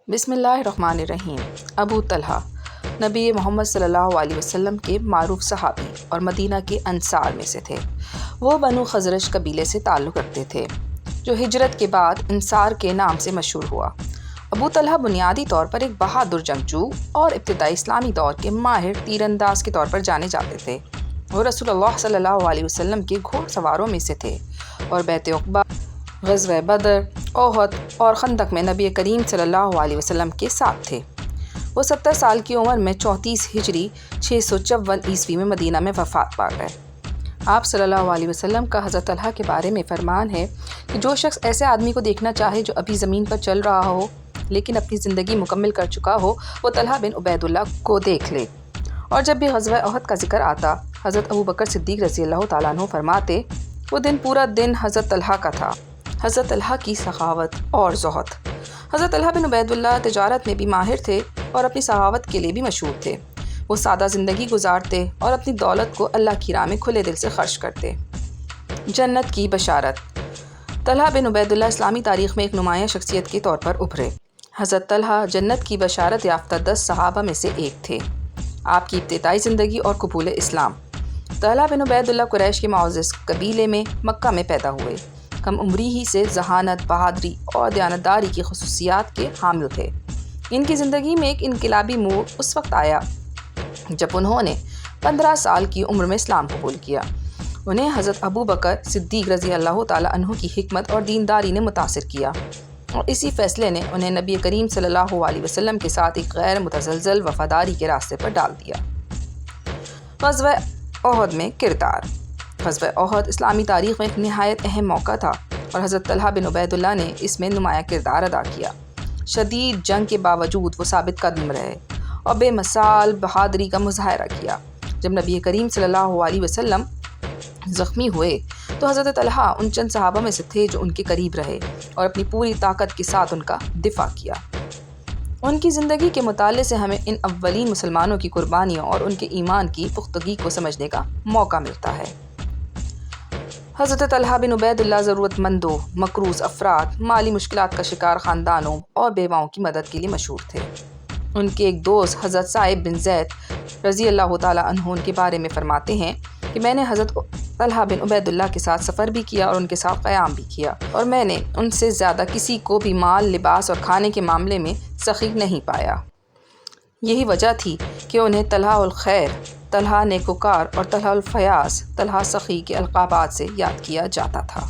بسم اللہ الرحمن الرحیم۔ ابو طلحہ نبی محمد صلی اللہ علیہ وسلم کے معروف صحابی اور مدینہ کے انصار میں سے تھے۔ وہ بنو خزرج قبیلے سے تعلق رکھتے تھے جو ہجرت کے بعد انصار کے نام سے مشہور ہوا۔ ابو طلحہ بنیادی طور پر ایک بہادر جنگجو اور ابتدائی اسلامی دور کے ماہر تیر انداز کے طور پر جانے جاتے تھے۔ وہ رسول اللہ صلی اللہ علیہ وسلم کے گھوڑ سواروں میں سے تھے اور بیعت عقبہ، غزوہ بدر، احد اور خندق میں نبی کریم صلی اللہ علیہ وسلم کے ساتھ تھے۔ وہ 70 سال کی عمر میں 34 ہجری 654 عیسوی میں مدینہ میں وفات پا گئے۔ آپ صلی اللہ علیہ وسلم کا حضرت طلحہ کے بارے میں فرمان ہے کہ جو شخص ایسے آدمی کو دیکھنا چاہے جو ابھی زمین پر چل رہا ہو لیکن اپنی زندگی مکمل کر چکا ہو، وہ طلحہ بن عبید اللہ کو دیکھ لے۔ اور جب بھی غزوہ احد کا ذکر آتا، حضرت ابو بکر صدیق رضی اللہ تعالیٰ عنہ فرماتے، وہ دن پورا دن حضرت طلحہ کا تھا۔ حضرت طلحہ کی سخاوت اور زہد۔ حضرت طلحہ بن عبید اللہ تجارت میں بھی ماہر تھے اور اپنی سخاوت کے لیے بھی مشہور تھے۔ وہ سادہ زندگی گزارتے اور اپنی دولت کو اللہ کی راہ میں کھلے دل سے خرچ کرتے۔ جنت کی بشارت۔ طلحہ بن عبید اللہ اسلامی تاریخ میں ایک نمایاں شخصیت کے طور پر ابھرے۔ حضرت طلحہ جنت کی بشارت یافتہ 10 صحابہ میں سے ایک تھے۔ آپ کی ابتدائی زندگی اور قبول اسلام۔ طلحہ بن عبید اللہ قریش کے معزز قبیلے میں مکہ میں پیدا ہوئے۔ کم عمری ہی سے ذہانت، بہادری اور دیانتداری کی خصوصیات کے حامل تھے۔ ان کی زندگی میں ایک انقلابی موڑ اس وقت آیا جب انہوں نے 15 سال کی عمر میں اسلام قبول کیا۔ انہیں حضرت ابو بکر صدیق رضی اللہ تعالیٰ عنہ کی حکمت اور دینداری نے متاثر کیا اور اسی فیصلے نے انہیں نبی کریم صلی اللہ علیہ وسلم کے ساتھ ایک غیر متزلزل وفاداری کے راستے پر ڈال دیا۔ غزوہ احد میں کردار۔ غزوہ احد اسلامی تاریخ میں ایک نہایت اہم موقع تھا اور حضرت طلحہ بن عبید اللہ نے اس میں نمایاں کردار ادا کیا۔ شدید جنگ کے باوجود وہ ثابت قدم رہے اور بے مثال بہادری کا مظاہرہ کیا۔ جب نبی کریم صلی اللہ علیہ وسلم زخمی ہوئے تو حضرت طلحہ ان چند صحابہ میں سے تھے جو ان کے قریب رہے اور اپنی پوری طاقت کے ساتھ ان کا دفاع کیا۔ ان کی زندگی کے مطالعے سے ہمیں ان اولین مسلمانوں کی قربانیوں اور ان کے ایمان کی پختگی کو سمجھنے کا موقع ملتا ہے۔ حضرت طلحہ بن عبید اللہ ضرورت مندوں، مقروض افراد، مالی مشکلات کا شکار خاندانوں اور بیواؤں کی مدد کے لیے مشہور تھے۔ ان کے ایک دوست حضرت سعید بن زید رضی اللہ تعالیٰ عنہ ان کے بارے میں فرماتے ہیں کہ میں نے حضرت طلحہ بن عبید اللہ کے ساتھ سفر بھی کیا اور ان کے ساتھ قیام بھی کیا، اور میں نے ان سے زیادہ کسی کو بھی مال، لباس اور کھانے کے معاملے میں سخی نہیں پایا۔ یہی وجہ تھی کہ انہیں طلحہ الخیر، طلحہ نیکوکار اور طلحہ الفیاض، طلحہ سخی کے القابات سے یاد کیا جاتا تھا۔